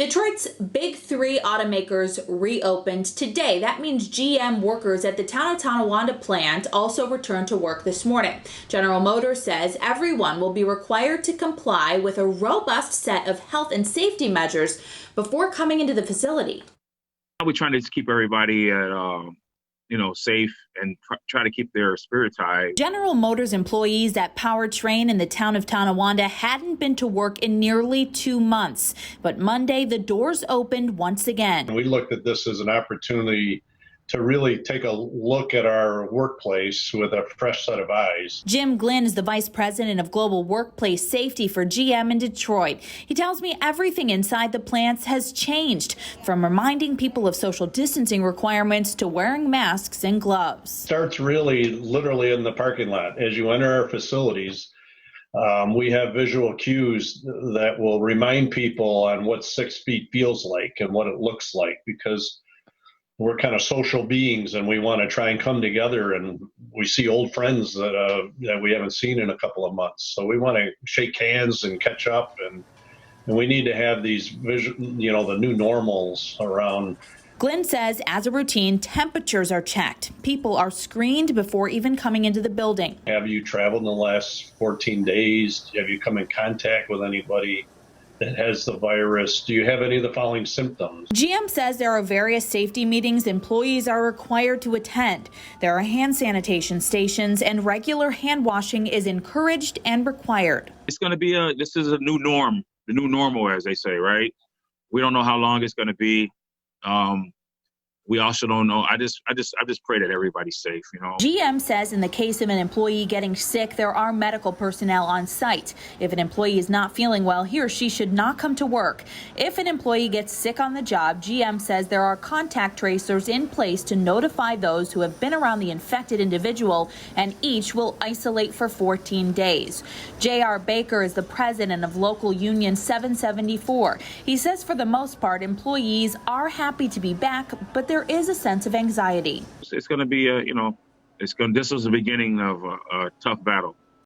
Detroit's big three automakers reopened today. That means GM workers at the town of Tonawanda plant also returned to work this morning. General Motors says everyone will be required to comply with a robust set of health and safety measures before coming into the facility. We're trying to keep everybody safe and try to keep their spirits high. General Motors employees at Powertrain in the town of Tonawanda hadn't been to work in nearly 2 months. But Monday, the doors opened once again. We looked at this as an opportunity to really take a look at our workplace with a fresh set of eyes. Jim Glynn is the vice president of global workplace safety for GM in Detroit. He tells me everything inside the plants has changed, from reminding people of social distancing requirements to wearing masks and gloves. Starts really literally in the parking lot. As you enter our facilities, we have visual cues that will remind people on what 6 feet feels like and what it looks like, because we're kind of social beings and we want to try and come together, and we see old friends that we haven't seen in a couple of months. So we want to shake hands and catch up, and we need to have these the new normals around. Glenn says as a routine, temperatures are checked. People are screened before even coming into the building. Have you traveled in the last 14 days? Have you come in contact with anybody that has the virus? Do you have any of the following symptoms? GM says there are various safety meetings employees are required to attend. There are hand sanitation stations, and regular hand washing is encouraged and required. It's going to be this is a new norm, the new normal, as they say, right? We don't know how long it's going to be. We also don't know. I just pray that everybody's safe, GM says in the case of an employee getting sick, there are medical personnel on site. If an employee is not feeling well, he or she should not come to work. If an employee gets sick on the job, GM says there are contact tracers in place to notify those who have been around the infected individual, and each will isolate for 14 days. J.R. Baker is the president of local union 774. He says for the most part, employees are happy to be back, but there is a sense of anxiety. It's going to be this is the beginning of a tough battle.